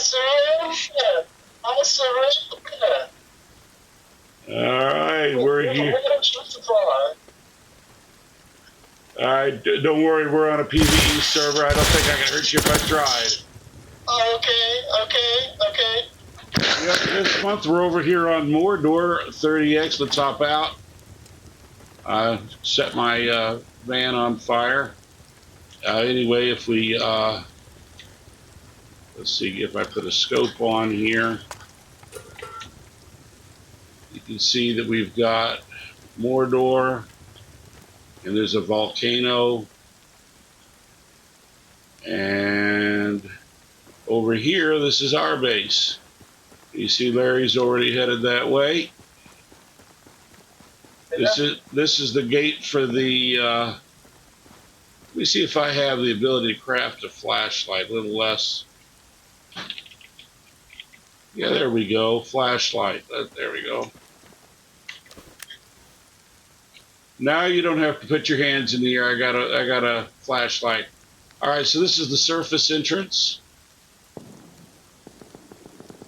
surrender. I surrender. All right, we're here. All right, don't worry, we're on a PvE server. I don't think I can hurt you if I tried. Okay. Yep, this month we're over here on Mordor 30X. Let's hop out. I set my van on fire. Anyway, if we, let's see if I put a scope on here. You can see that we've got Mordor, and there's a volcano. And over here, this is our base. You see Larry's already headed that way. This is the gate for the, let me see if I have the ability to craft a flashlight, a little less. Yeah, there we go, flashlight, there we go. Now you don't have to put your hands in the air, I got a flashlight. All right, so this is the surface entrance.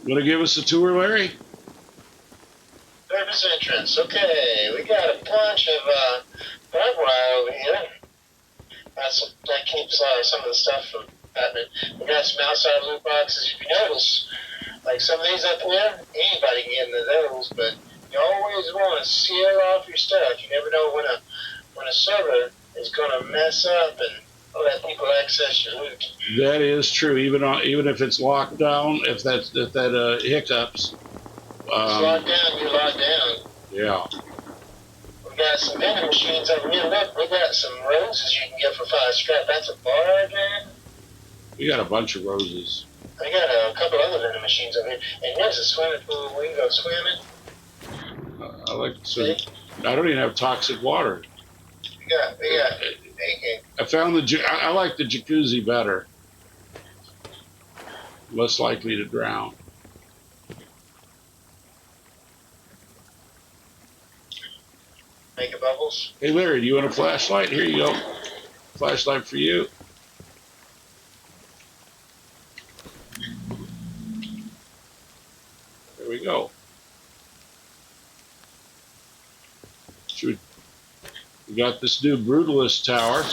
You want to give us a tour, Larry? Surface entrance. Okay, we got a bunch of barbed wire over here. That keeps some of the stuff from happening. We got some outside loot boxes. If you notice, like some of these up here, anybody can get into those, but you always want to seal off your stuff. You never know when a server is going to mess up and let people access your loot. That is true. Even if it's locked down, if that hiccups. It's locked down. You're locked down. Yeah. We got some vending machines over here. Look, we got some roses you can get for 5 scrap. That's a bargain. We got a bunch of roses. I got a couple other vending machines over here. And here's a swimming pool. We can go swimming. I like to swim. I don't even have toxic water. We got. I found I like the jacuzzi better. Less likely to drown. Make bubbles. Hey Larry, do you want a flashlight? Here you go. Flashlight for you. There we go. We got this new Brutalist tower.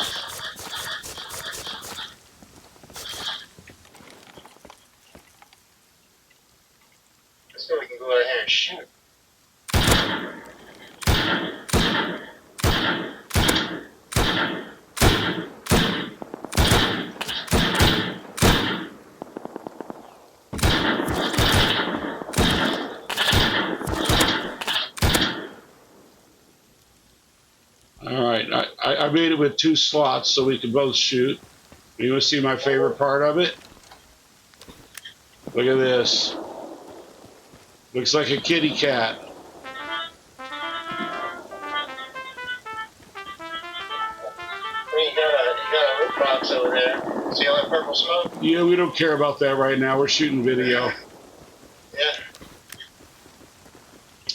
So we can go out here and shoot. All right, I made it with 2 slots so we can both shoot. You want to see my favorite part of it? Look at this. Looks like a kitty cat. You got a loot box over there. See all that purple smoke? Yeah, we don't care about that right now. We're shooting video. Yeah.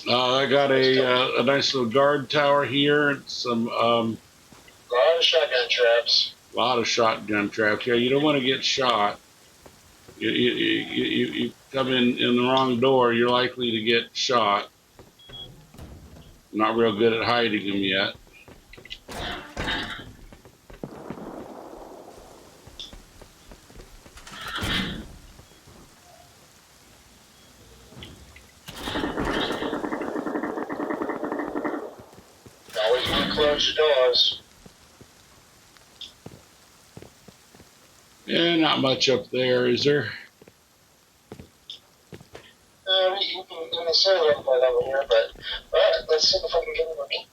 I got a nice little guard tower here and some a lot of shotgun traps. A lot of shotgun traps. Yeah, you don't want to get shot. You come in the wrong door, you're likely to get shot. I'm not real good at hiding them yet. Always want to close your doors. Yeah, not much up there, is there? You can say a little bit over here, but let's see if I can get a peek.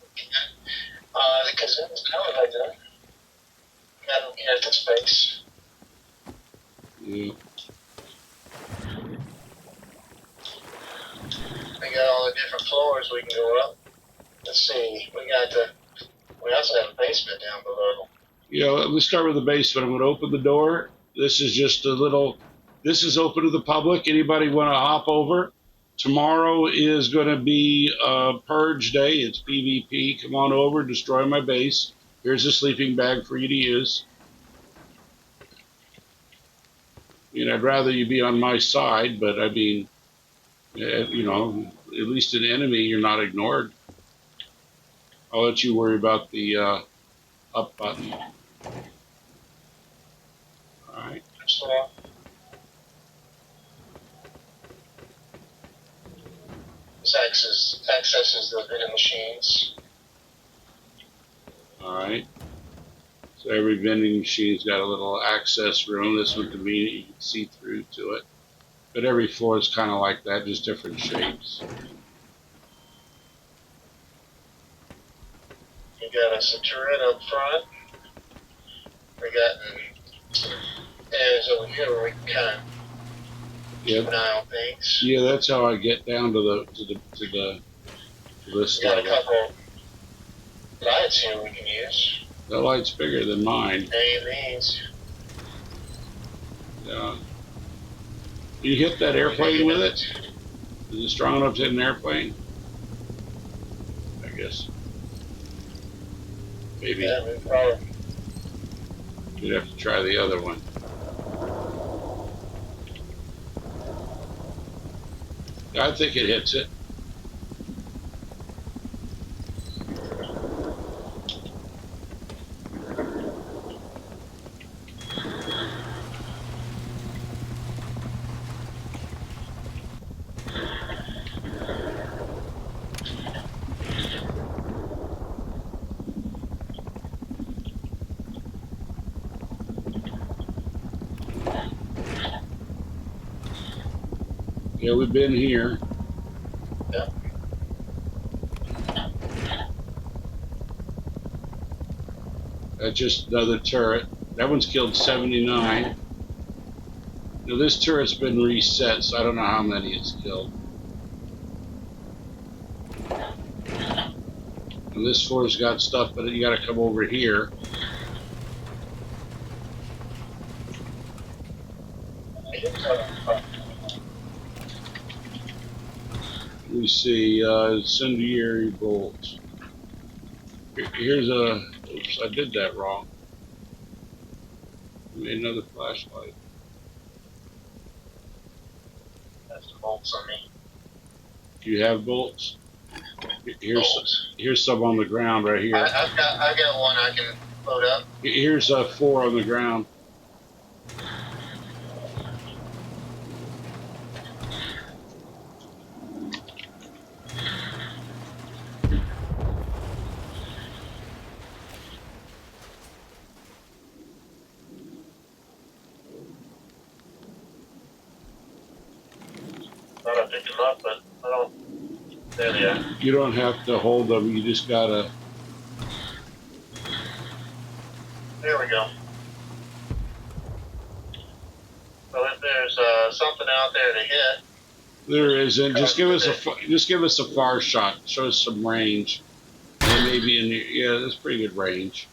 Because it's kind of like that. Got to get the space. Yeah. We got all the different floors we can go up. Let's see. We also have a basement down below. Yeah, let's start with the basement. I'm going to open the door. This is just this is open to the public. Anybody want to hop over? Tomorrow is going to be Purge Day. It's PvP. Come on over, destroy my base. Here's a sleeping bag for you to use. I'd rather you be on my side, but I mean, you know, at least an enemy, you're not ignored. I'll let you worry about the up button. All right. So, this accesses the vending machines. All right. So every vending machine's got a little access room. This one convenient, you can see through to it. But every floor is kind of like that, just different shapes. You got us a turret up front. We got some areas over here where we can kind of keep an eye on things. Yeah, that's how I get down to this We got level. a couple lights here we can use. That light's bigger than mine. AMEs. Yeah. You hit that airplane with it? Is it strong enough to hit an airplane? I guess. Maybe. Yeah, we probably. You'd have to try the other one. I think it hits it. Yeah, we've been here. Yeah. That's just another turret. That one's killed 79. Now this turret's been reset, so I don't know how many it's killed. And this floor's got stuff, but you gotta come over here. We see incendiary bolts. Here's a. Oops, I did that wrong. I made another flashlight. That's the bolts on me. Do you have bolts? Here's some on the ground right here. I've got one I can load up. Here's 4 on the ground. Thought I picked them up, but I don't. There they are. You don't have to hold them. You just gotta. There we go. So if there's something out there to hit. There isn't. Just give us a far shot. Show us some range. And maybe yeah, that's pretty good range.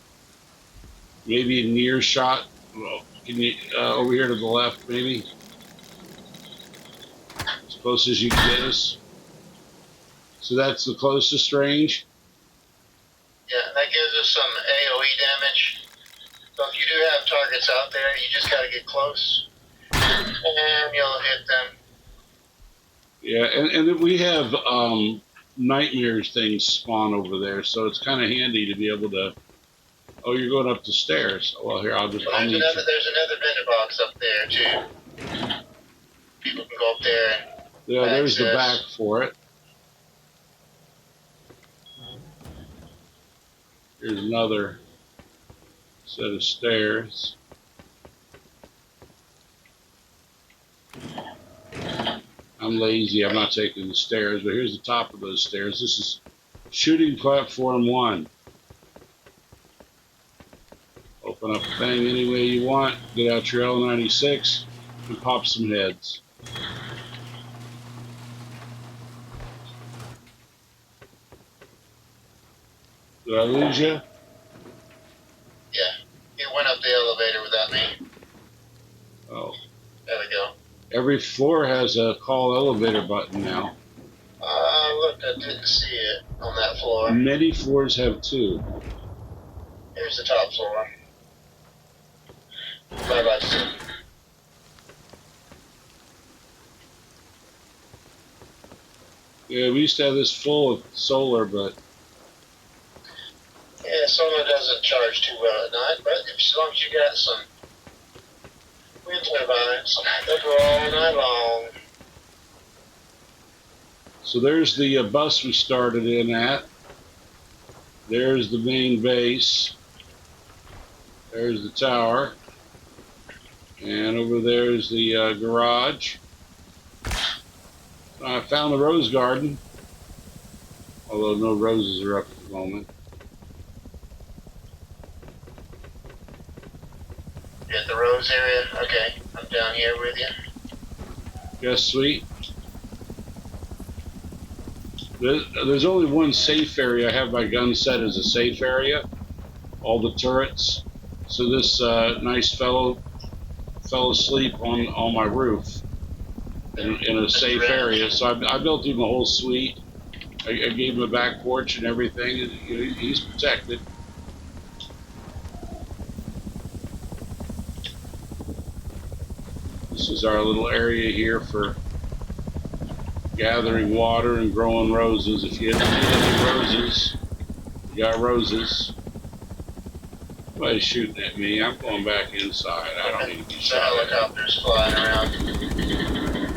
Maybe a near shot. Well, can you over here to the left, maybe? As close as you can get us. So that's the closest range. Yeah, that gives us some AoE damage. So if you do have targets out there, you just gotta get close, and you'll hit them. Yeah, and then we have nightmares things spawn over there, so it's kind of handy to be able to. Oh, you're going up the stairs. Well, here I'll There's another vendor box up there too. People can go up there and. Yeah, there's the back for it. Here's another set of stairs. I'm lazy. I'm not taking the stairs, but here's the top of those stairs. This is shooting platform 1. Open up the thing any way you want. Get out your L96 and pop some heads. Did I lose you? Yeah, he went up the elevator without me. Oh. There we go. Every floor has a call elevator button now. Look, I didn't see it on that floor. Many floors have 2. Here's the top floor. Bye-bye. Yeah, we used to have this full of solar, but Yeah, solar doesn't charge too well at night, but as long as you got some wind turbines, they'll go all night long. so there's the bus we started in at. There's the main base. There's the tower. And over there is the garage. I found the rose garden, although no roses are up at the moment. At the rose area? Okay, I'm down here with you. Yes, sweet. There's only one safe area. I have my gun set as a safe area. All the turrets. So this nice fellow fell asleep on my roof in a safe area. So I built him a whole suite. I gave him a back porch and everything. He's protected. This is our little area here for gathering water and growing roses. If you need any roses, you got roses. Somebody's shooting at me. I'm going back inside. I don't need to be shot. The helicopter's flying around.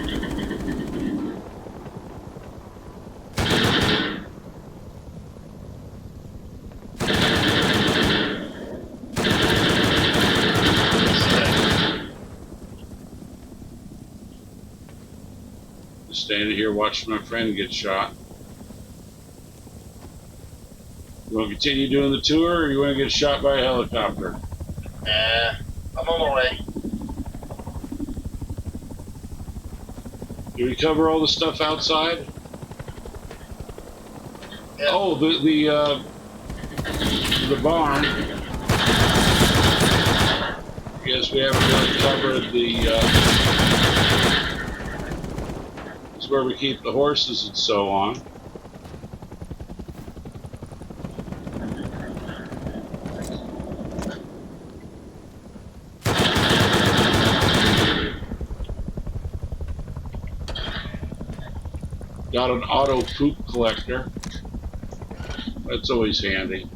Just standing here watching my friend get shot. You want to continue doing the tour, or you want to get shot by a helicopter? Yeah, I'm on my way. Did we cover all the stuff outside? Yeah. Oh, the barn. I guess we haven't really covered the. It's where we keep the horses and so on. Got an auto poop collector. That's always handy.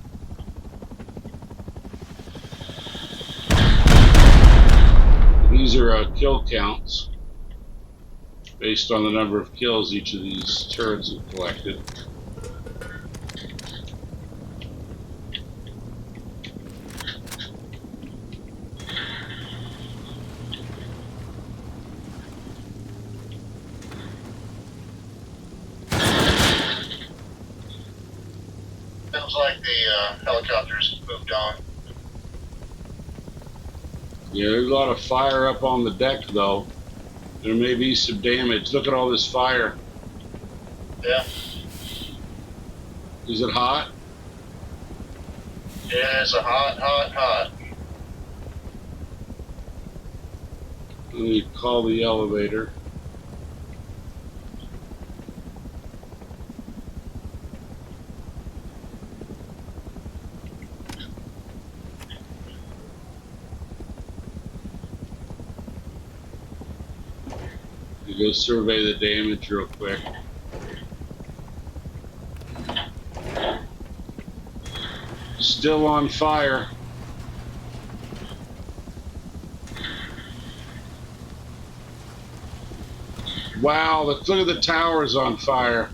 These are kill counts based on the number of kills each of these turrets have collected. Sounds like the helicopters moved on. Yeah, there's a lot of fire up on the deck, though. There may be some damage. Look at all this fire. Yeah. Is it hot? Yeah, it's a hot. Let me call the elevator. Go survey the damage real quick. Still on fire. Wow, look at the towers on fire.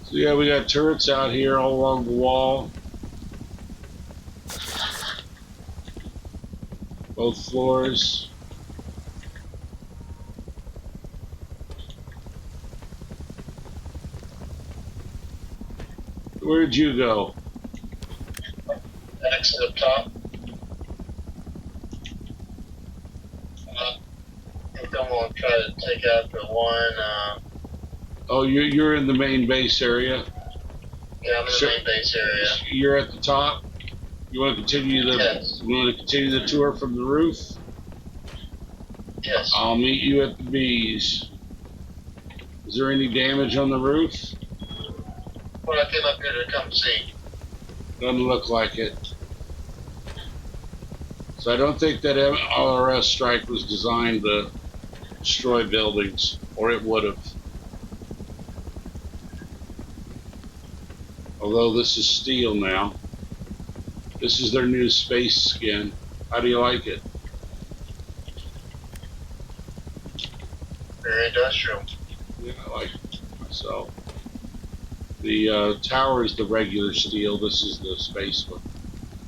So yeah, we got turrets out here all along the wall. Both floors. Where'd you go? Exit up top. I think I'm going to try to take out the one. Oh, you're in the main base area. Yeah, I'm in the main base area. You're at the top. You want to continue the? Yes. You want to continue the tour from the roof? Yes. I'll meet you at the bees. Is there any damage on the roof? Well, I came up here to come see. Doesn't look like it. So I don't think that LRS strike was designed to destroy buildings, or it would have. Although this is steel now. This is their new space skin. How do you like it? Very industrial. Yeah, I like it myself. The tower is the regular steel. This is the space one.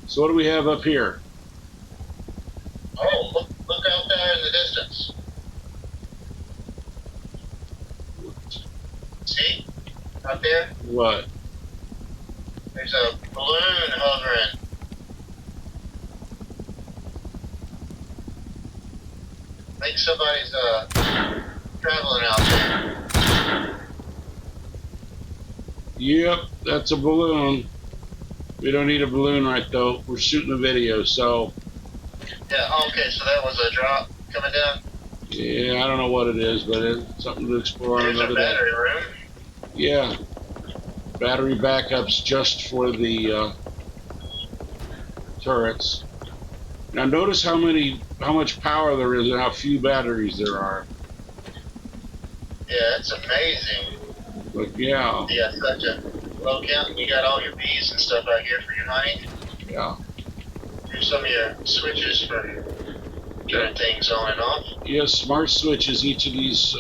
So what do we have up here? Oh, look out there in the distance. See? Out there? What? There's a balloon hovering. I think somebody's traveling out there. Yep, that's a balloon. We don't need a balloon right though. We're shooting a video, so. Yeah, okay, so that was a drop coming down. Yeah, I don't know what it is, but it's something to explore on There's another a day. battery room. Yeah, battery backups just for the turrets. Now notice how much power there is and how few batteries there are. Yeah, it's amazing. But yeah, You got such a low count, and you got all your bees and stuff out here for your honey. yeah. Here's some of your switches for turning things on and off. Yes, smart switches. Each of these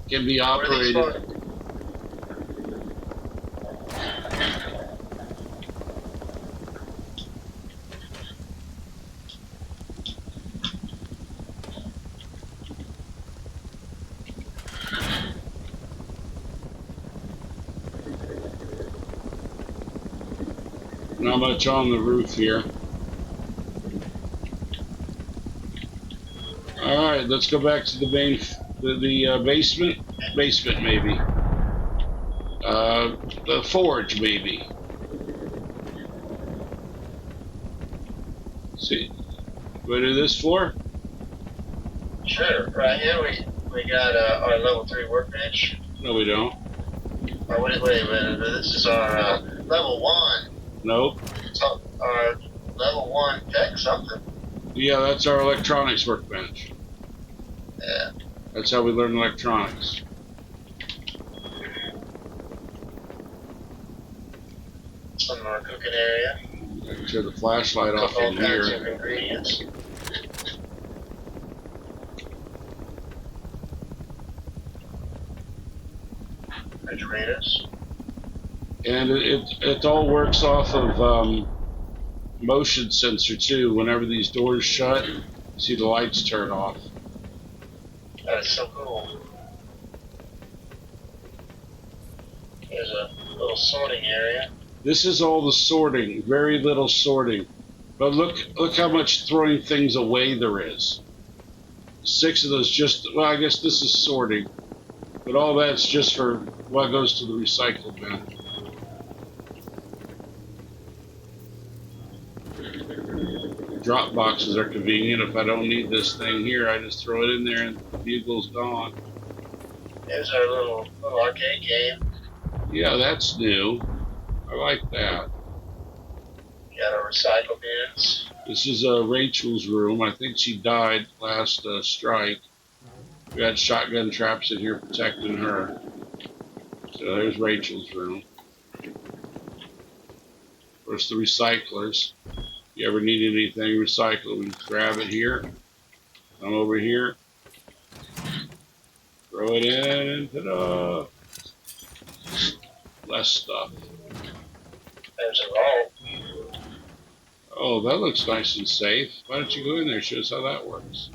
can be What are these operated. for? Not much on the roof here. All right, let's go back to the main, the basement. Basement maybe. The forge maybe. See, go to this floor. Sure. Right here we got our level 3 workbench. No, we don't. Oh, wait. This is our level 1. Nope. It's our level 1 tech something. Yeah, that's our electronics workbench. Yeah. That's how we learn electronics. Some of our cooking area. Turn the flashlight off All in kinds here. of ingredients. Refrigerators. And it all works off of motion sensor too. Whenever these doors shut, you see the lights turn off. That is so cool. There's a little sorting area. This is all the sorting. Very little sorting. But look how much throwing things away there is. 6 of those just, well, I guess this is sorting. But all that's just for what goes to the recycle bin. Drop boxes are convenient. If I don't need this thing here, I just throw it in there and the bugle's gone. There's our little arcade game. Yeah, that's new. I like that. Got our recycle bins. This is Rachel's room. I think she died last strike. We had shotgun traps in here protecting her. So there's Rachel's room. Of course, the recyclers. If you ever need anything recycled, we grab it here. Come over here. Throw it in, and ta-da! Less stuff. There's a vault. Oh, that looks nice and safe. Why don't you go in there and show us how that works?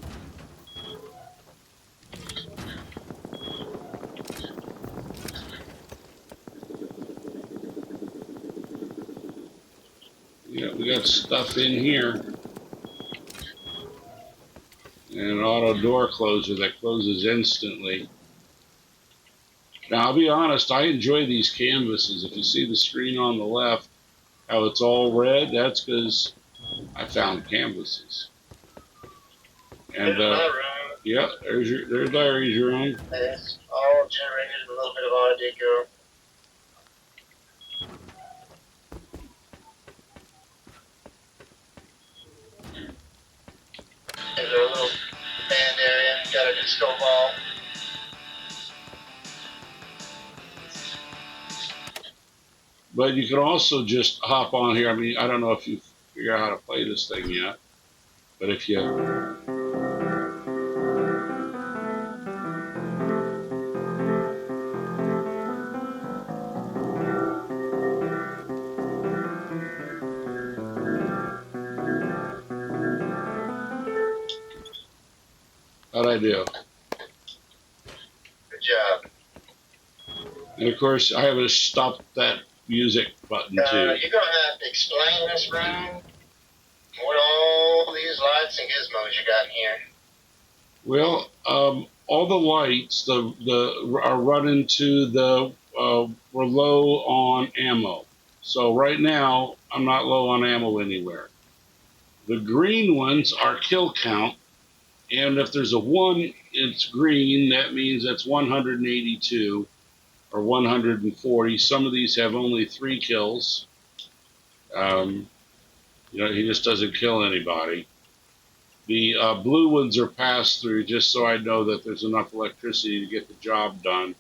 Yeah, we got stuff in here. And an auto door closer that closes instantly. Now, I'll be honest, I enjoy these canvases. If you see the screen on the left, how it's all red, that's because I found canvases. And, There's my room. yeah, there's Larry's room. It's all generated with a little bit of Art Deco. disco ball. But you can also just hop on here. I mean, I don't know if you figure out how to play this thing yet, but if you how'd I do? Good job. And of course, I have to stop that music button too. You're gonna have to explain this room. What all these lights and gizmos you got in here? Well, all the lights are running to the we're low on ammo. So right now I'm not low on ammo anywhere. The green ones are kill count, and if there's a 1, it's green. That means that's 182 or 140. Some of these have only 3 kills. He just doesn't kill anybody. The blue ones are passed through just so I know that there's enough electricity to get the job done,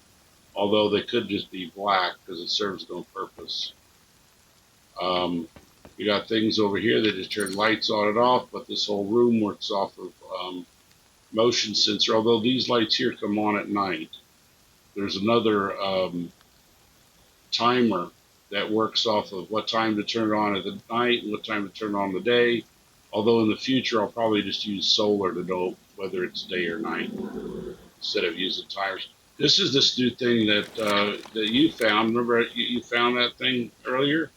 although they could just be black because it serves no purpose. We got things over here that just turn lights on and off, but this whole room works off of motion sensor, although these lights here come on at night. There's another timer that works off of what time to turn it on at the night and what time to turn it on the day. Although in the future, I'll probably just use solar to know whether it's day or night instead of using timers. This is this new thing that you found. Remember you found that thing earlier?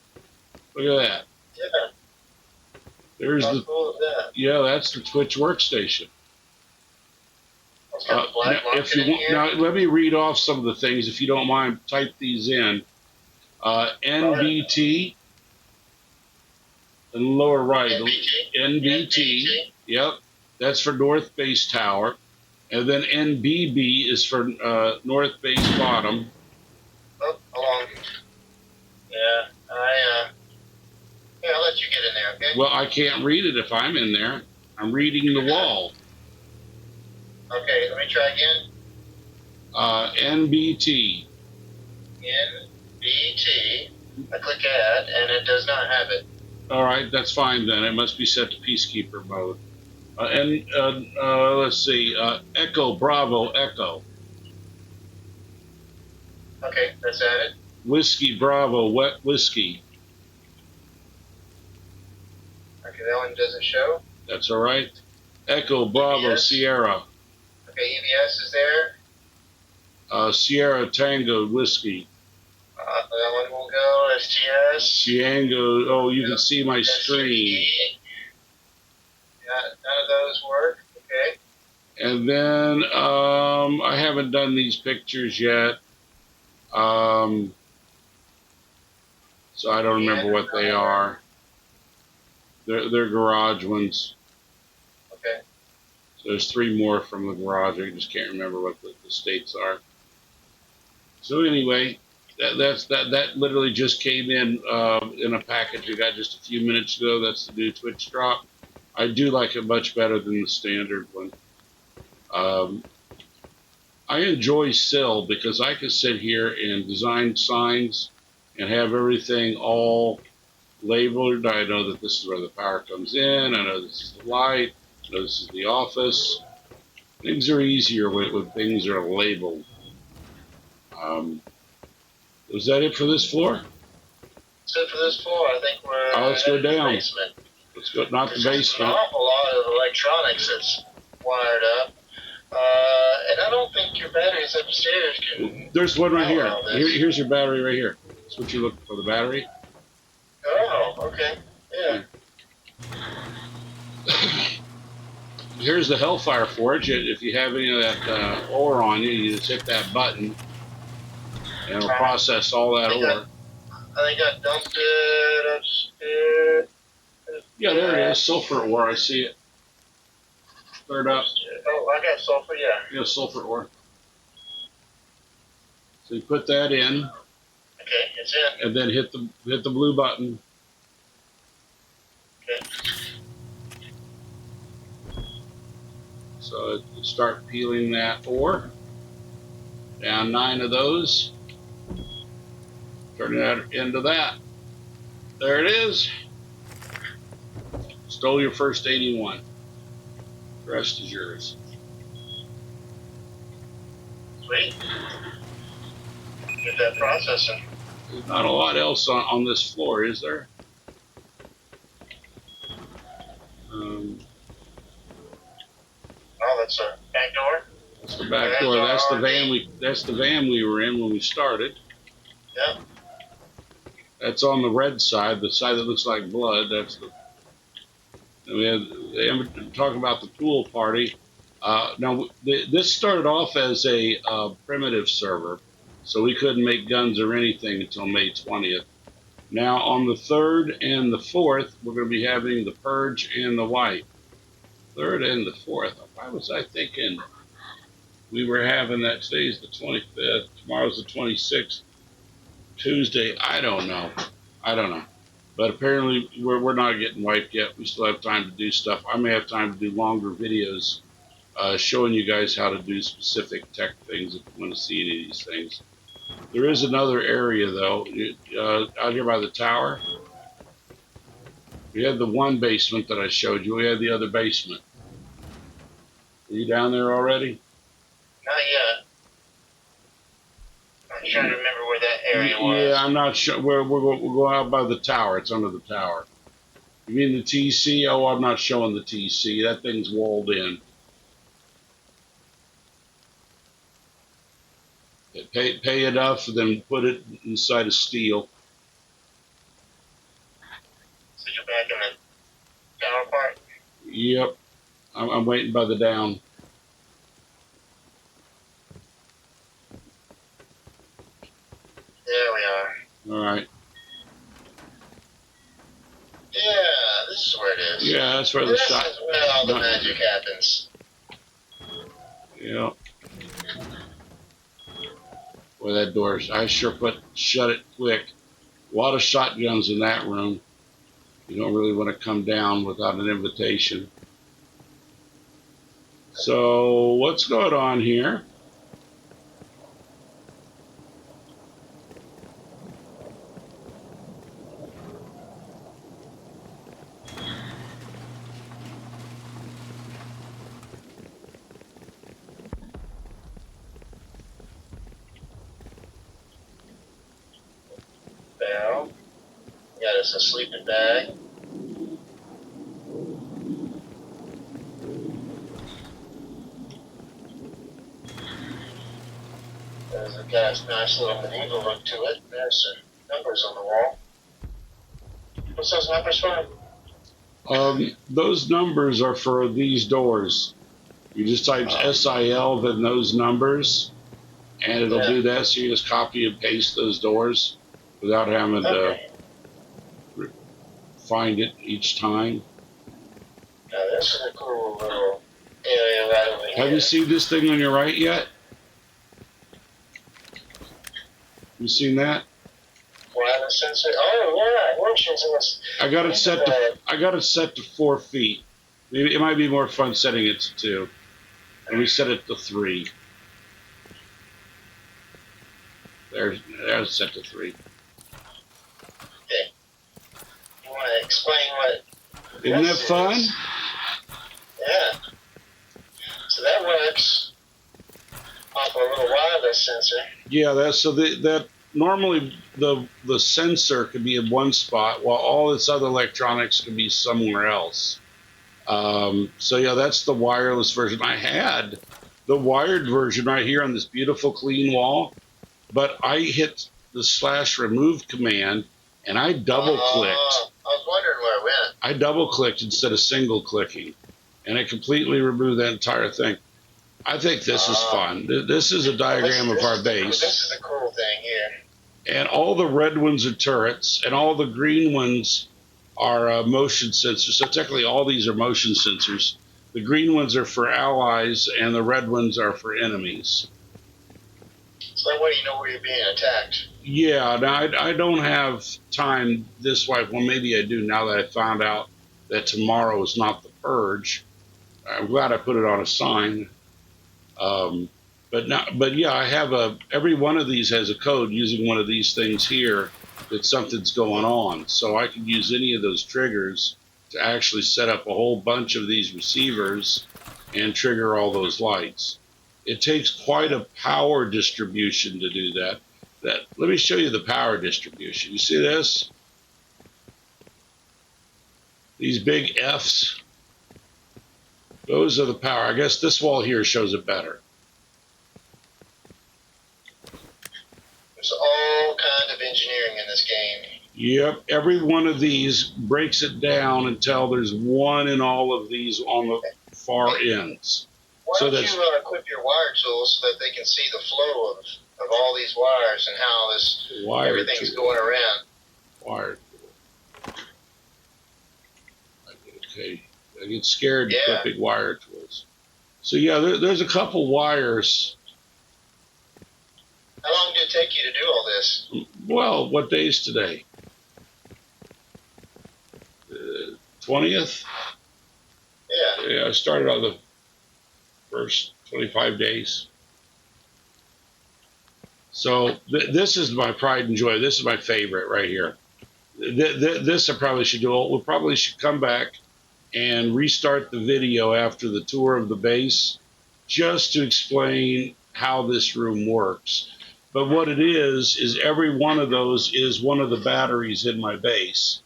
Look at that. Yeah. There's How cool is that? Yeah, that's the Twitch workstation. Now, if you want, now let me read off some of the things if you don't mind. Type these in. NBT in the lower right. NBT. Yep, that's for North Base Tower, and then NBB is for North Base Bottom. Oh, hold on. Yeah, I'll let you get in there, okay? Well, I can't read it if I'm in there. I'm reading the wall. Okay, let me try again. NBT. NBT. I click add, and it does not have it. All right, that's fine then. It must be set to Peacekeeper mode. Let's see. Echo Bravo Echo. Okay, that's added. Whiskey Bravo Wet Whiskey. Okay, that one doesn't show. That's all right. Echo Bravo EBS. Sierra. Okay, EBS is there. Sierra Tango Whiskey. That one will go. STS. Ciango. Oh, you can see my screen. Yeah, none of those work. Okay. And then I haven't done these pictures yet. So I don't remember what they are. They're garage ones. Okay. So there's 3 more from the garage. I just can't remember what the states are. So anyway, that literally just came in a package we got just a few minutes ago. That's the new Twitch drop. I do like it much better than the standard one. I enjoy Sill because I can sit here and design signs and have everything all labeled. I know that this is where the power comes in. I know this is the light. I know this is the office. Things are easier when things are labeled. Was that it for this floor? That's it for this floor. I think we're Let's go down. The basement. Let's go, not the There's basement. an awful lot of electronics that's wired up. And I don't think your batteries upstairs can... There's one right here. Here's your battery right here. That's what you're looking for, the battery. Oh, okay. Yeah. Here's the Hellfire Forge. If you have any of that ore on you, you just hit that button, and it'll process all that ore. I think I dumped it upstairs. Yeah, there it is. Sulfur ore. I see it. Third up. Oh, I got sulfur, yeah. Yeah, sulfur ore. So you put that in. Okay, it's in. And then hit the blue button. Okay. So start peeling that ore. Down 9 of those. Turning that into that. There it is. Stole your first 81. The rest is yours. Sweet. Get that processing. There's not a lot else on this floor, is there? Oh, that's a back door. That's the back door. That's the van we were in when we started. Yep. That's on the red side, the side that looks like blood. That's the. We had talking about the pool party. Now this started off as a primitive server, so we couldn't make guns or anything until May 20th. Now on the 3rd and the 4th, we're going to be having the purge and the wipe. 3rd and the 4th. Why was I thinking we were having that? Today's the 25th. Tomorrow's the 26th. Tuesday. I don't know. But apparently we're not getting wiped yet. We still have time to do stuff. I may have time to do longer videos showing you guys how to do specific tech things if you want to see any of these things. There is another area though, out here by the tower. We had the one basement that I showed you. We had the other basement. Are you down there already? Not yet. I'm trying to remember where that area was. Yeah, I'm not sure. We're going out by the tower. It's under the tower. You mean the TC? Oh, I'm not showing the TC. That thing's walled in. Pay enough, then put it inside of steel. So you're back in the tower part? Yep. I'm waiting by the down. There we are. All right. Yeah, this is where it is. Yeah, that's where the shot. This is where all the magic happens. Yeah. Boy, that door, I sure shut it quick. A lot of shotguns in that room. You don't really want to come down without an invitation. So, what's going on here? Bell. Got us a sleeping bag. There's got a nice little medieval look to it. There's some numbers on the wall. What's those numbers for? Those numbers are for these doors. You just type SIL, then those numbers, and it'll do that. So you just copy and paste those doors without having to find it each time. Now this is a cool little area right over here. Have you seen this thing on your right yet? You seen that? Wireless sensor. Oh yeah, motion sensor. I got it set to 4 feet. Maybe it might be more fun setting it to 2. And we set it to 3. There's set to 3. Okay. You want to explain what? Isn't that fun? Yeah. So that works off a little wireless sensor. Yeah, that normally the sensor could be in one spot while all this other electronics could be somewhere else. So yeah, that's the wireless version. I had the wired version right here on this beautiful clean wall, but I hit the /remove command and I double clicked. I was wondering where it went. I double clicked instead of single clicking, and it completely removed that entire thing. I think this is fun. This is a diagram of our base. This is the cool thing here. And all the red ones are turrets, and all the green ones are motion sensors. So technically all these are motion sensors. The green ones are for allies, and the red ones are for enemies. So that way you know where you're being attacked. Yeah, now I don't have time this way. Well, maybe I do now that I found out that tomorrow is not the purge. I'm glad I put it on a sign. But yeah, I have every one of these has a code using one of these things here that something's going on. So I could use any of those triggers to actually set up a whole bunch of these receivers and trigger all those lights. It takes quite a power distribution to do that. Let me show you the power distribution. You see this? These big Fs, those are the power. I guess this wall here shows it better. There's all kind of engineering in this game. Yep, every one of these breaks it down until there's one in all of these on the far ends. Why don't you equip your wire tools so that they can see the flow of all these wires and how everything's going around? Wire tool. Okay, I get scared equipping wire tools. So yeah, there's a couple wires. How long did it take you to do all this? Well, what day is today? 20th? Yeah, I started on the first 25 days. So this is my pride and joy. This is my favorite right here. This I probably should do. We probably should come back and restart the video after the tour of the base just to explain how this room works. But what it is every one of those is one of the batteries in my base.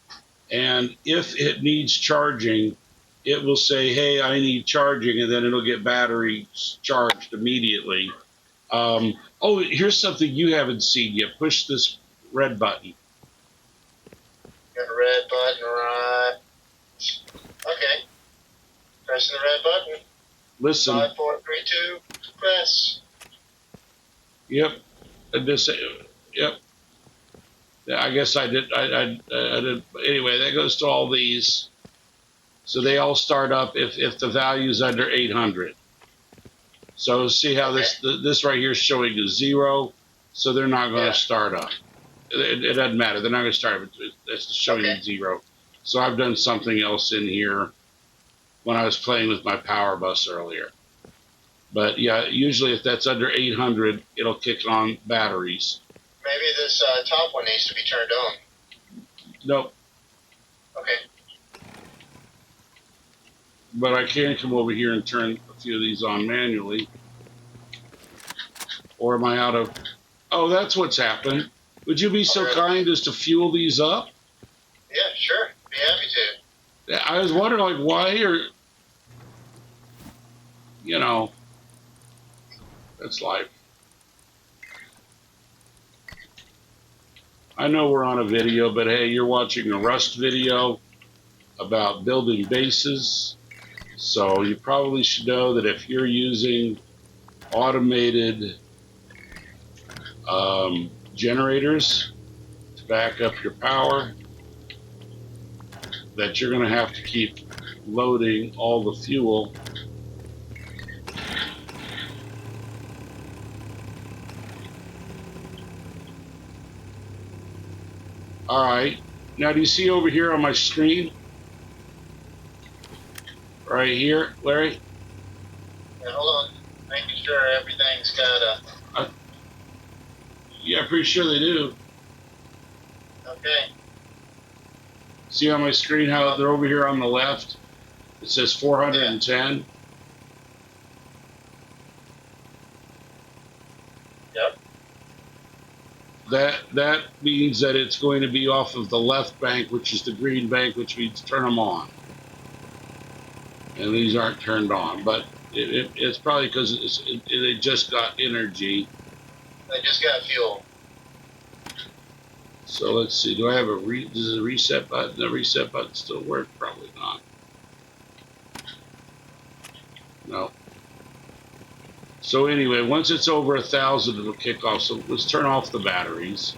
And if it needs charging, it will say, hey, I need charging, and then it'll get batteries charged immediately. Oh, here's something you haven't seen yet. Push this red button. Got a red button, right? Okay. Pressing the red button. Listen. 5, 4, 3, 2, press. Yep. Yep. I guess I did. I did. Anyway, that goes to all these. So they all start up if the value is under 800. So see how this right here is showing a 0. So they're not going to start up. It doesn't matter. They're not going to start up. It's showing 0. So I've done something else in here when I was playing with my power bus earlier. But yeah, usually if that's under 800, it'll kick on batteries. Maybe this top one needs to be turned on. Nope. Okay. But I can come over here and turn a few of these on manually. Or am I out of... Oh, that's what's happened. Would you be so kind as to fuel these up? Yeah, sure. Be happy to. I was wondering, like, why are... You know... That's life. I know we're on a video, but hey, you're watching a Rust video about building bases. So you probably should know that if you're using automated generators to back up your power, that you're going to have to keep loading all the fuel. All right. Now, do you see over here on my screen? Right here, Larry? Yeah, hold on. Making sure everything's got a... Yeah, pretty sure they do. Okay. See on my screen how they're over here on the left? It says 410. Yep. That means that it's going to be off of the left bank, which is the green bank, which means turn them on. And these aren't turned on, but it's probably because they just got energy. They just got fuel. So let's see. Do I have does the reset button? The reset button still work? Probably not. No. So anyway, once it's over 1,000, it'll kick off. So let's turn off the batteries.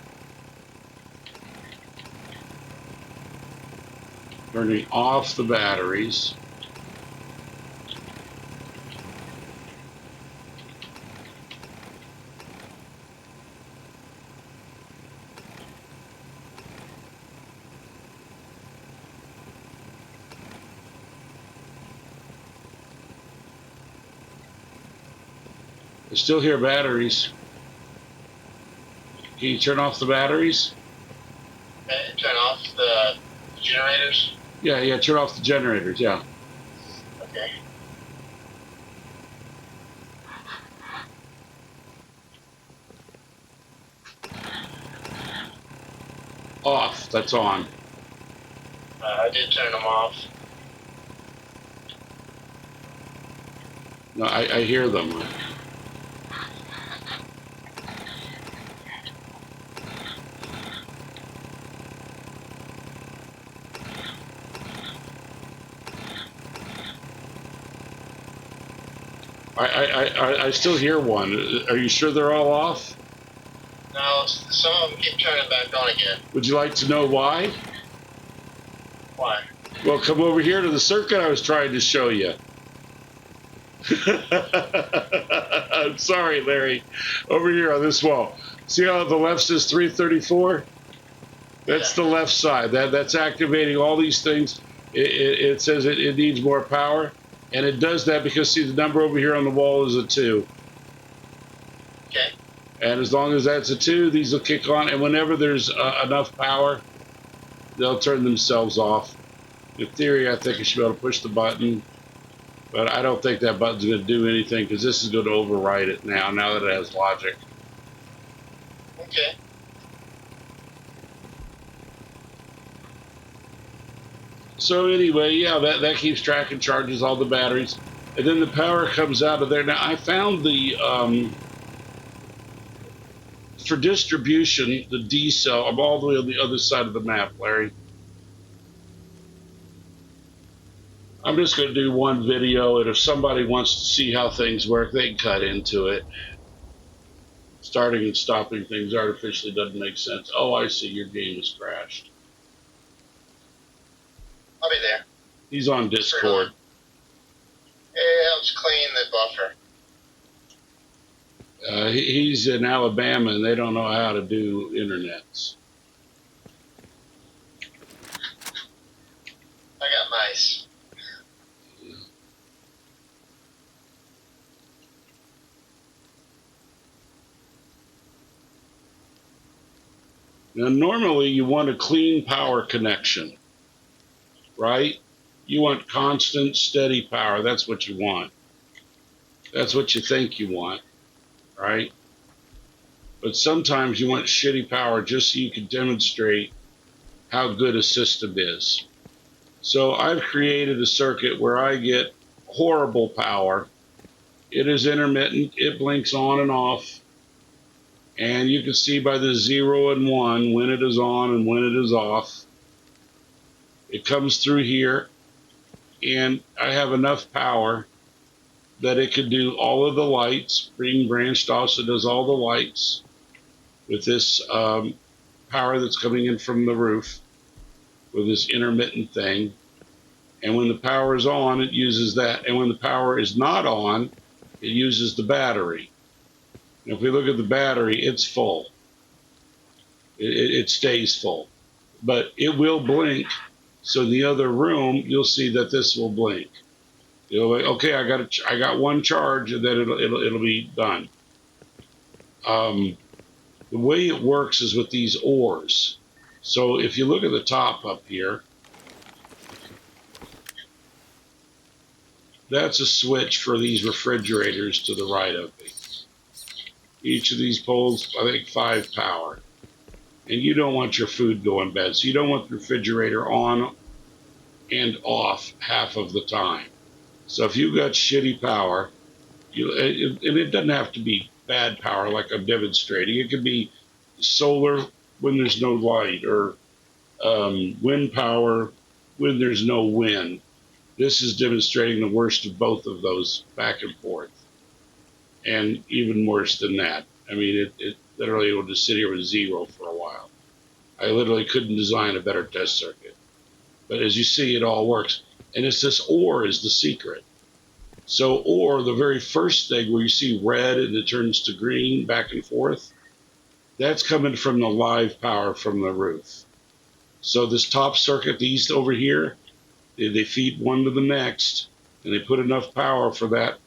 Turning off the batteries. I still hear batteries. Can you turn off the batteries? Okay, turn off the generators. Yeah, turn off the generators, yeah. Okay. Off, that's on. I did turn them off. No, I hear them. I still hear one. Are you sure they're all off? No, some of them keep turning back on again. Would you like to know why? Why? Well, come over here to the circuit I was trying to show you. I'm sorry, Larry. Over here on this wall. See how the left says 334? That's Yeah. the left side. That's activating all these things. It says it needs more power, and it does that because, see, the number over here on the wall is a 2. Okay. And as long as that's a 2, these will kick on, and whenever there's enough power, they'll turn themselves off. In theory, I think I should be able to push the button, but I don't think that button's going to do anything because this is going to override it now that it has logic. Okay. So anyway, yeah, that keeps track and charges all the batteries. And then the power comes out of there. Now, I found the, for distribution, the D cell. I'm all the way on the other side of the map, Larry. I'm just going to do one video, and if somebody wants to see how things work, they can cut into it. Starting and stopping things artificially doesn't make sense. Oh, I see, your game has crashed. I'll be there. He's on Discord. It helps clean the buffer. He's in Alabama, and they don't know how to do internets. I got mice. Now, normally you want a clean power connection, right? You want constant, steady power. That's what you want. That's what you think you want, right? But sometimes you want shitty power just so you can demonstrate how good a system is. So I've created a circuit where I get horrible power. It is intermittent. It blinks on and off. And you can see by the 0 and 1 when it is on and when it is off. It comes through here, and I have enough power that it could do all of the lights. Being branched off, so it does all the lights with this power that's coming in from the roof with this intermittent thing. And when the power is on, it uses that. And when the power is not on, it uses the battery. If we look at the battery, it's full. It stays full. But it will blink. So in the other room, you'll see that this will blink. You'll like, okay, I got one charge, and then it'll be done. The way it works is with these ores. So if you look at the top up here, that's a switch for these refrigerators to the right of me. Each of these pulls, I think, 5 power. And you don't want your food going bad. So you don't want the refrigerator on and off half of the time. So if you've got shitty power, and it doesn't have to be bad power like I'm demonstrating. It could be solar when there's no light, or wind power when there's no wind. This is demonstrating the worst of both of those back and forth. And even worse than that. I mean, it literally will just sit here with 0 for a while. I literally couldn't design a better test circuit. But as you see, it all works. And it's this OR is the secret. So OR, the very first thing where you see red and it turns to green back and forth, that's coming from the live power from the roof. So this top circuit, these over here, they feed one to the next, and they put enough power for that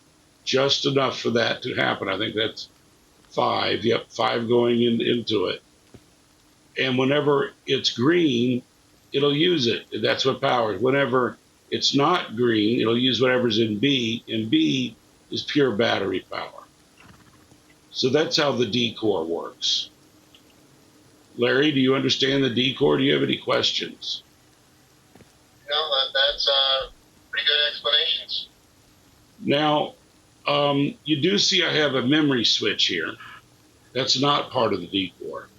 just enough for that to happen. I think that's 5. Yep, 5 going into it. And whenever it's green, it'll use it. That's what powers. Whenever it's not green, it'll use whatever's in B, and B is pure battery power. So that's how the D core works. Larry, do you understand the D core? Do you have any questions? No, that's pretty good explanations. Now, you do see I have a memory switch here. That's not part of the D core.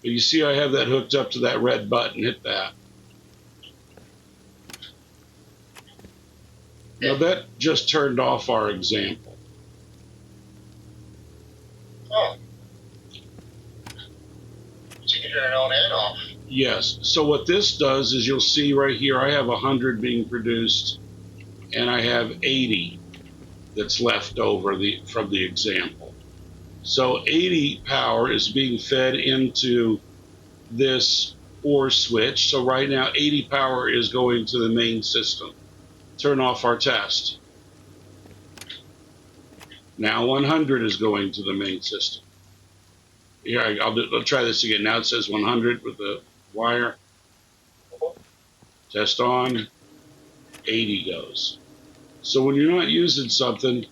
But you see I have that hooked up to that red button. Hit that. Now that just turned off our example. Oh. So you can turn it on and off. Yes. So what this does is you'll see right here I have 100 being produced and I have 80 that's left over from the example. So 80 power is being fed into this OR switch. So right now 80 power is going to the main system. Turn off our test. Now 100 is going to the main system. Here, I'll try this again. Now it says 100 with the wire. Test on. 80 goes. So when you're not using something,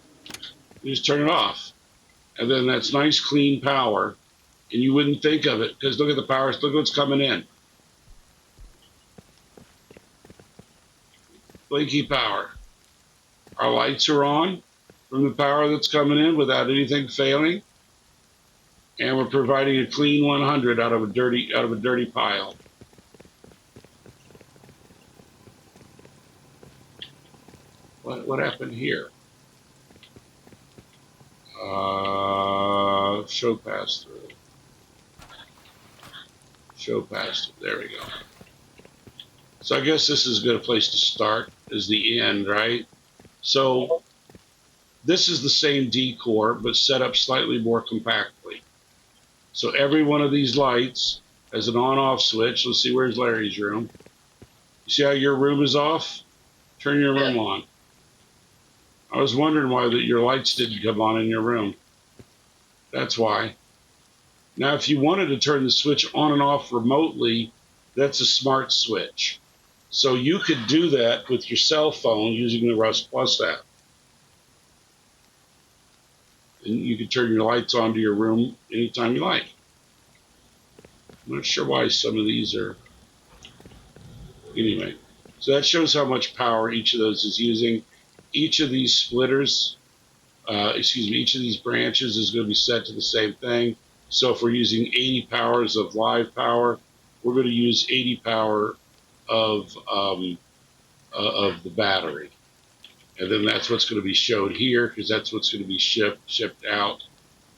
you just turn it off. And then that's nice, clean power. And you wouldn't think of it because look at the power. Look what's coming in. Blinky power. Our lights are on from the power that's coming in without anything failing. And we're providing a clean 100 out of a dirty pile. What happened here? Show pass through. Show pass through. There we go. So I guess this is a good place to start is the end, right? So this is the same D core, but set up slightly more compactly. So every one of these lights has an on-off switch. Let's see, where's Larry's room? You see how your room is off? Turn your room on. I was wondering why your lights didn't come on in your room. That's why. Now, if you wanted to turn the switch on and off remotely, that's a smart switch. So you could do that with your cell phone using the Rust Plus app. And you can turn your lights on to your room anytime you like. I'm not sure why some of these are. Anyway, so that shows how much power each of those is using. Each of these splitters, each of these branches is going to be set to the same thing. So if we're using 80 powers of live power, we're going to use 80 power of the battery. And then that's what's going to be showed here because that's what's going to be shipped out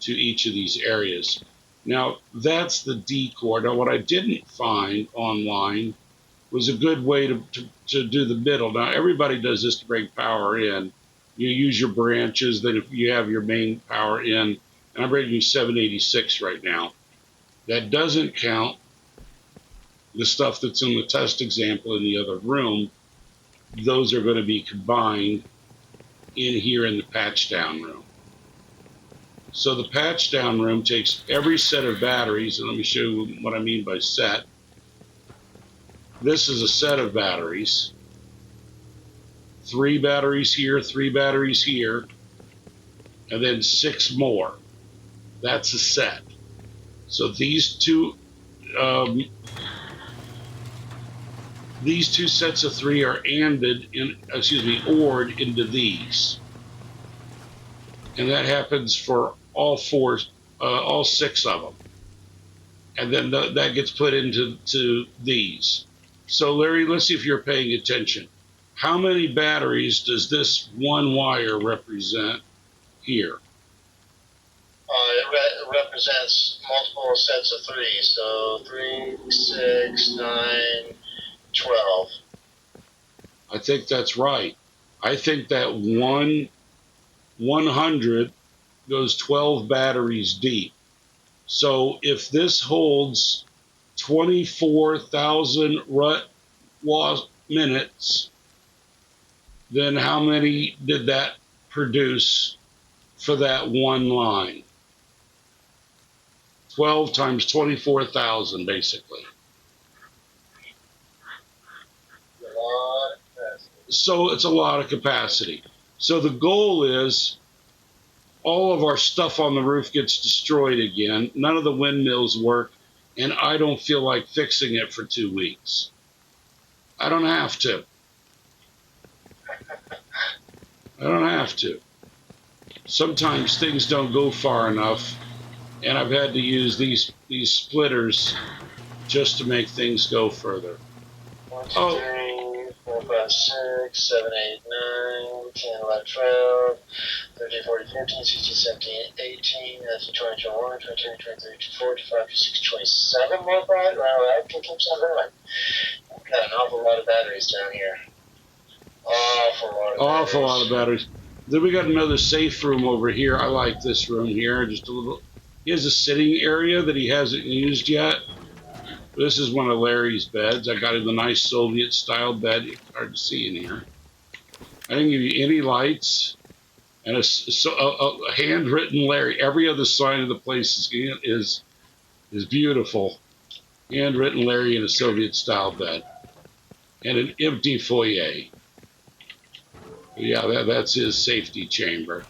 to each of these areas. Now, that's the D core. Now, what I didn't find online was a good way to do the middle. Now, everybody does this to bring power in. You use your branches, then if you have your main power in, and I'm bringing 786 right now. That doesn't count the stuff that's in the test example in the other room. Those are going to be combined in here in the patch down room. So the patch down room takes every set of batteries, and let me show you what I mean by set. This is a set of batteries. 3 batteries here, 3 batteries here, and then 6 more. That's a set. So these two sets of 3 are ORed into these. And that happens for all 6 of them. And then that gets put into these. So Larry, let's see if you're paying attention. How many batteries does this one wire represent here? It represents multiple sets of 3. So 3, 6, 9, 12. I think that's right. I think that 100 goes 12 batteries deep. So if this holds 24,000 minutes, then how many did that produce for that one line. 12 times 24,000, basically. So it's a lot of capacity. So the goal is all of our stuff on the roof gets destroyed again. None of the windmills work, and I don't feel like fixing it for 2 weeks. I don't have to. I don't have to. Sometimes things don't go far enough, and I've had to use these splitters just to make things go further. 1, 2, 3, 4, 5, 6, 7, 8, 9, 10, 11, 12, 13, 14, 15, 16, 17, 18, 19, 20, 21, 22, 23, 24, 25, 26, 27 more batteries. Well, that can keep on going. We've got an awful lot of batteries down here. Awful lot of batteries. Then we got another safe room over here. I like this room here. Just a little. He has a sitting area that he hasn't used yet. This is one of Larry's beds. I got him a nice Soviet-style bed. Hard to see in here. I didn't give you any lights. And a handwritten Larry. Every other sign of the place is beautiful. Handwritten Larry in a Soviet-style bed. And an empty foyer. Yeah, that's his safety chamber.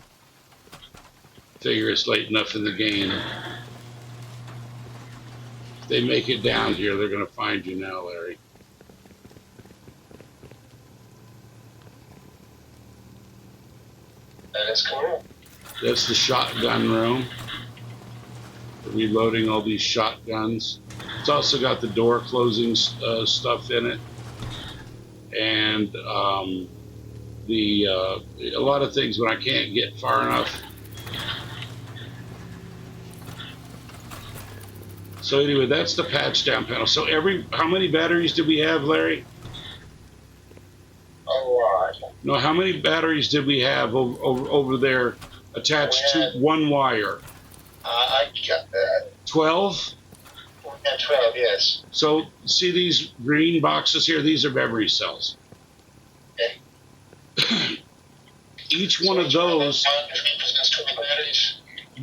Figure it's late enough in the game. If they make it down here, they're going to find you now, Larry. That is cool. That's the shotgun room. We're reloading all these shotguns. It's also got the door closing stuff in it. And a lot of things when I can't get far enough. So anyway, that's the patch down panel. So how many batteries do we have, Larry? A lot. No, how many batteries did we have over there attached to one wire? I got that. 12? We had 12, yes. So see these green boxes here? These are memory cells. Okay. Each one of those,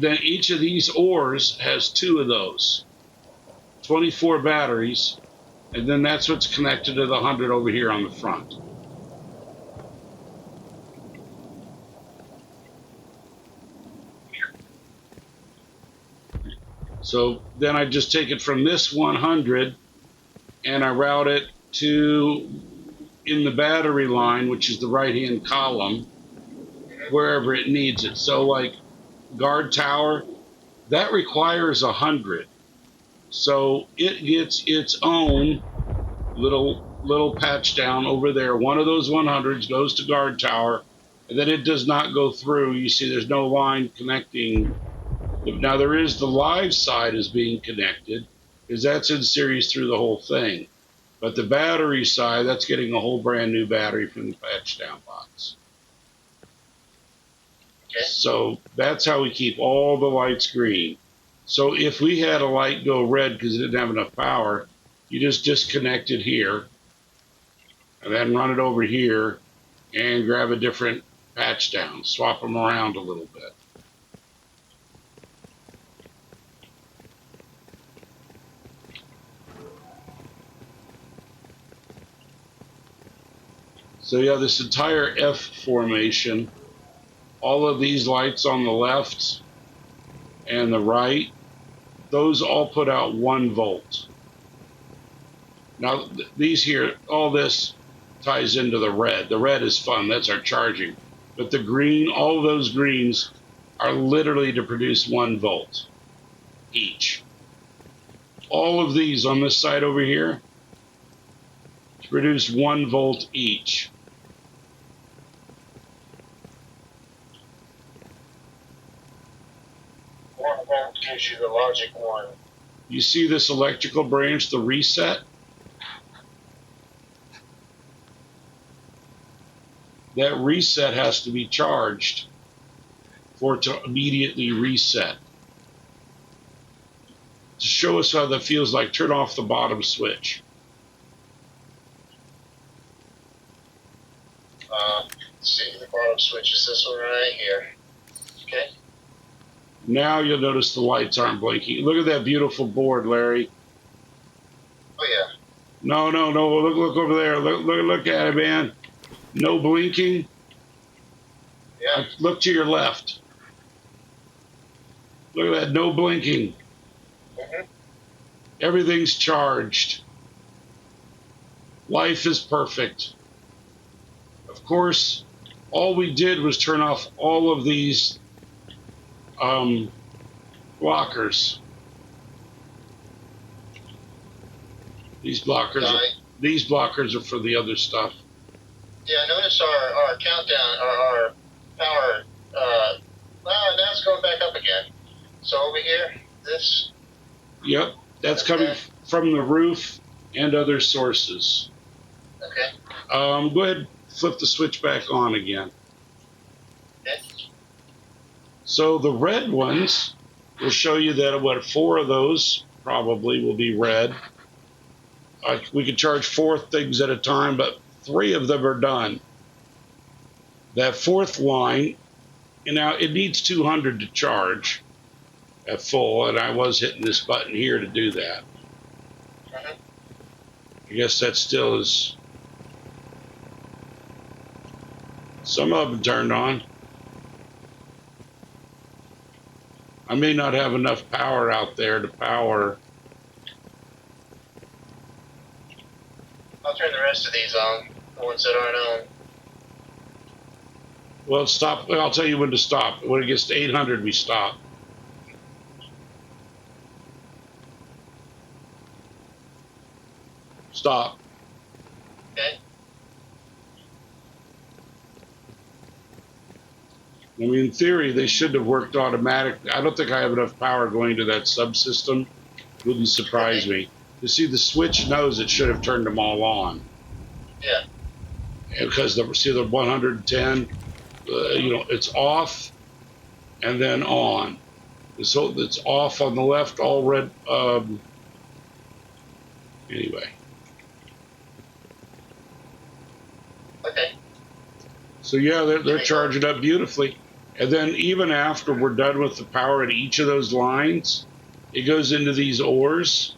then each of these ores has 2 of those. 24 batteries, and then that's what's connected to the 100 over here on the front. So then I just take it from this 100 and I route it to in the battery line, which is the right-hand column, wherever it needs it. So like guard tower, that requires 100. So it gets its own little patch down over there. One of those 100s goes to guard tower, and then it does not go through. You see there's no line connecting. Now there is the live side is being connected, because that's in series through the whole thing. But the battery side, that's getting a whole brand new battery from the patch down box. Okay. So that's how we keep all the lights green. So if we had a light go red because it didn't have enough power, you just disconnect it here and then run it over here and grab a different patch down, swap them around a little bit. So yeah, this entire F formation, all of these lights on the left and the right, those all put out 1 volt. Now these here, all this ties into the red. The red is fun, that's our charging. But the green, all of those greens are literally to produce 1 volt each. All of these on this side over here to produce 1 volt each. Gives you the logic 1. You see this electrical branch, the reset? That reset has to be charged for it to immediately reset. To show us how that feels like, turn off the bottom switch. see, the bottom switch is this one right here. Okay. Now you'll notice the lights aren't blinking. Look at that beautiful board, Larry. Oh yeah. No. Look over there. Look at it, man. No blinking. Yeah. Look to your left. Look at that. No blinking. Mm-hmm. Everything's charged. Life is perfect. Of course, all we did was turn off all of these blockers. These blockers are for the other stuff. Yeah, I noticed our countdown, our power, well, now it's going back up again. So over here, this. Yep, that's coming from the roof and other sources. Okay. Go ahead, flip the switch back on again. Okay. So the red ones will show you that 4 of those probably will be red. We could charge 4 things at a time, but 3 of them are done. That 4th line, and now it needs 200 to charge at full, and I was hitting this button here to do that. I guess that still is. Some of them turned on. I may not have enough power out there to power. I'll turn the rest of these on, the ones that aren't on. Well, stop. I'll tell you when to stop. When it gets to 800, we stop. Stop. Okay. I mean, in theory, they should have worked automatically. I don't think I have enough power going to that subsystem. Wouldn't surprise me. You see, the switch knows it should have turned them all on. Yeah. Because the 110, it's off and then on. So it's off on the left, all red. Anyway. Okay. So yeah, they're charging up beautifully. And then even after we're done with the power at each of those lines, it goes into these ores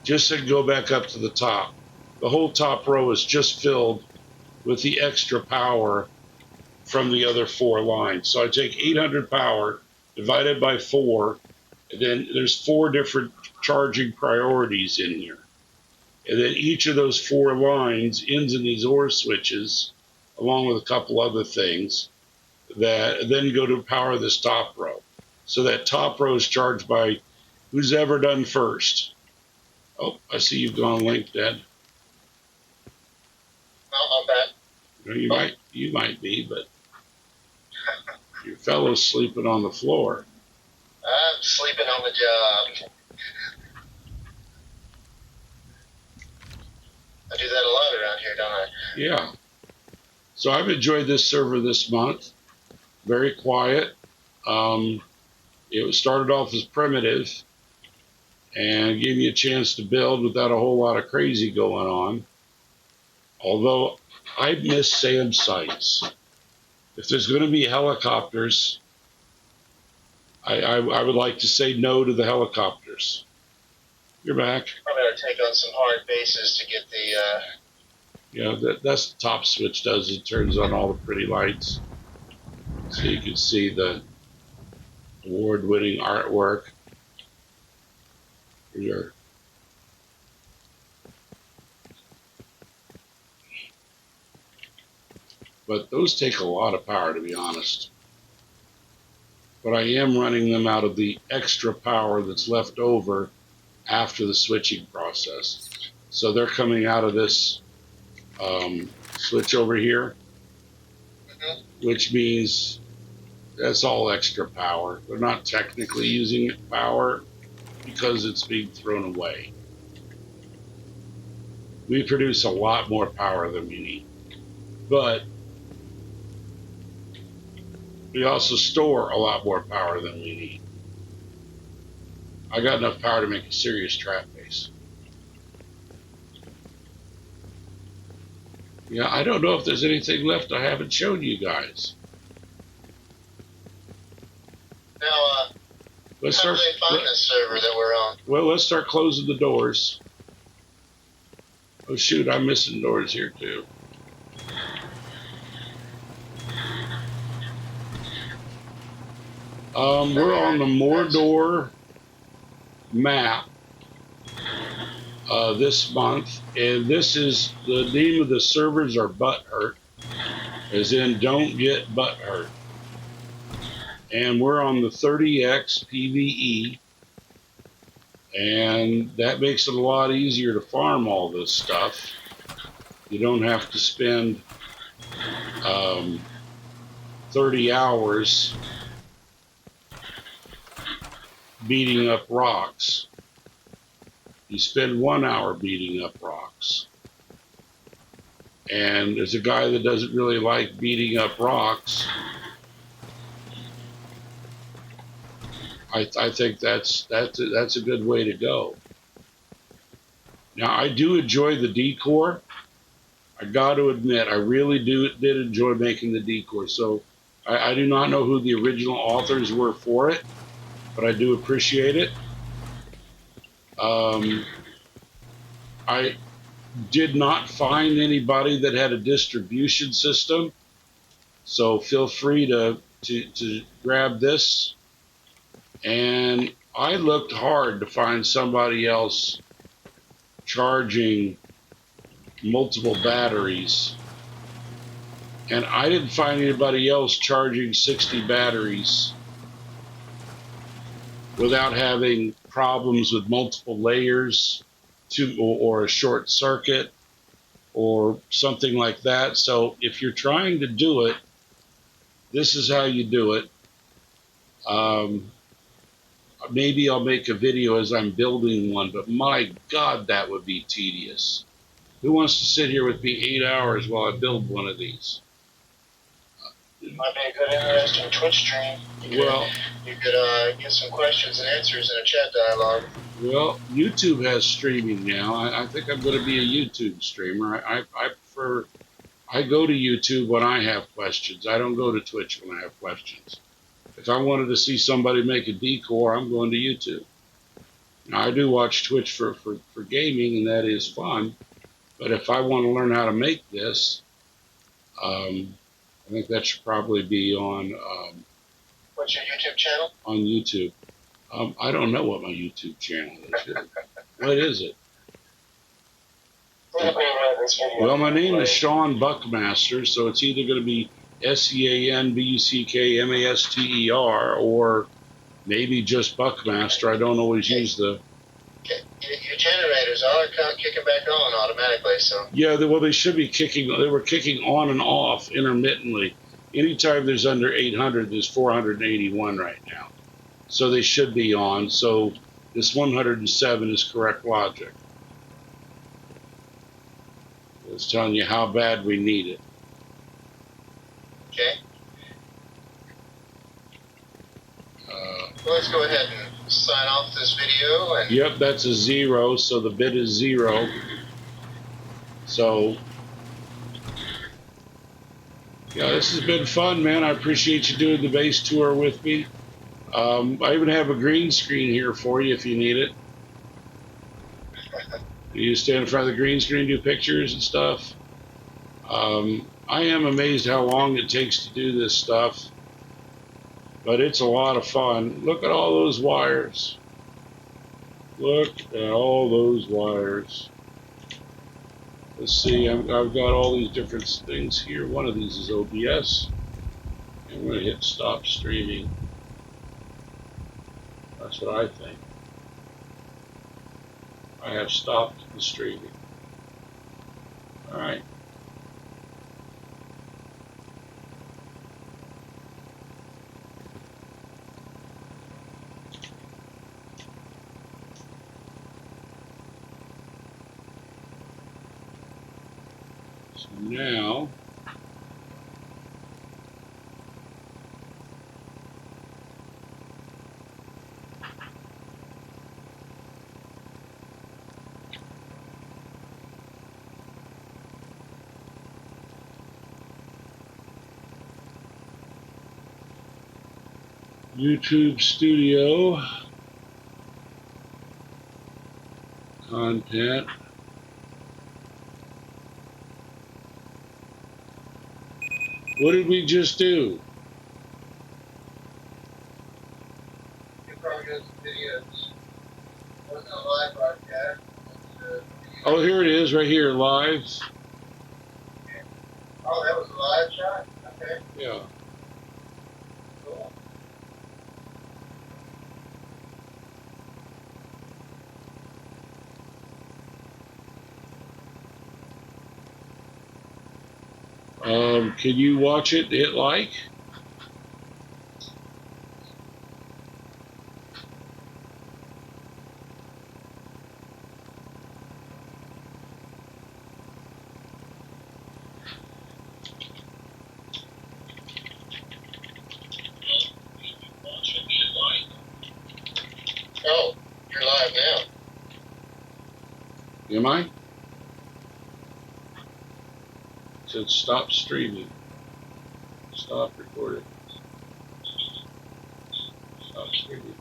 just to go back up to the top. The whole top row is just filled with the extra power from the other 4 lines. So I take 800 power divided by 4, and then there's 4 different charging priorities in here. And then each of those 4 lines ends in these ore switches, along with a couple other things, that then go to power this top row. So that top row is charged by who's ever done first. Oh, I see you've gone link dead. I'm back. You might be, but your fellow's sleeping on the floor. I'm sleeping on the job. I do that a lot around here, don't I? Yeah. So I've enjoyed this server this month. Very quiet. It started off as primitive and gave me a chance to build without a whole lot of crazy going on. Although I miss SAM sites. If there's going to be helicopters, I would like to say no to the helicopters. You're back. Probably ought to take on some hard bases to get the. That's the top switch does. It turns on all the pretty lights. So you can see the award-winning artwork. Here. But those take a lot of power, to be honest. But I am running them out of the extra power that's left over after the switching process. So they're coming out of this switch over here, which means that's all extra power. They're not technically using power because it's being thrown away. We produce a lot more power than we need. But we also store a lot more power than we need. I got enough power to make a serious trap base. Yeah, I don't know if there's anything left I haven't shown you guys. Now, Let's how do start. they find this server that we're on? Well, let's start closing the doors. Oh shoot, I'm missing doors here too. We're on the Mordor map this month, and this is the name of the servers are Butthurt, as in don't get butthurt. And we're on the 30x PVE, and that makes it a lot easier to farm all this stuff. You don't have to spend 30 hours beating up rocks. You spend 1 hour beating up rocks. And as a guy that doesn't really like beating up rocks, I think that's a good way to go. Now I do enjoy the decor. I got to admit, I really did enjoy making the decor. So I do not know who the original authors were for it, but I do appreciate it. I did not find anybody that had a distribution system, so feel free to grab this. And I looked hard to find somebody else charging multiple batteries, and I didn't find anybody else charging 60 batteries without having problems with multiple layers or a short circuit or something like that. So if you're trying to do it, this is how you do it. Maybe I'll make a video as I'm building one, but my God, that would be tedious. Who wants to sit here with me 8 hours while I build one of these? Might be a good, interesting Twitch stream. You could get some questions and answers in a chat dialogue. Well, YouTube has streaming now. I think I'm going to be a YouTube streamer. I prefer. I go to YouTube when I have questions. I don't go to Twitch when I have questions. If I wanted to see somebody make a decor, I'm going to YouTube. Now, I do watch Twitch for gaming, and that is fun. But if I want to learn how to make this, I think that should probably be on. What's your YouTube channel? On YouTube. I don't know what my YouTube channel is. What is it? Well, my name is Sean Buckmaster, so it's either going to be SeanBuckmaster or maybe just Buckmaster. I don't always use the. Your generators are kicking back on automatically, so. Yeah, well, they should be kicking. They were kicking on and off intermittently. Anytime there's under 800, there's 481 right now. So they should be on. So this 107 is correct logic. It's telling you how bad we need it. Okay. Well, let's go ahead and sign off this video. And yep, that's a 0, so the bit is 0. So, yeah, this has been fun, man. I appreciate you doing the base tour with me. I even have a green screen here for you if you need it. You stand in front of the green screen, do pictures and stuff. I am amazed how long it takes to do this stuff, but it's a lot of fun. Look at all those wires. Look at all those wires. Let's see, I've got all these different things here. One of these is OBS. And we're going to hit stop streaming. That's what I think. I have stopped the streaming. All right. So now, YouTube Studio. Content. What did we just do? You probably got some videos. Wasn't a live broadcast. Oh, here it is, right here, live. Oh, that was a live shot? Okay, Yeah. cool. Can you watch it? Hit like. Oh, you're live now. Am I? It said stop streaming. Stop recording. Stop streaming.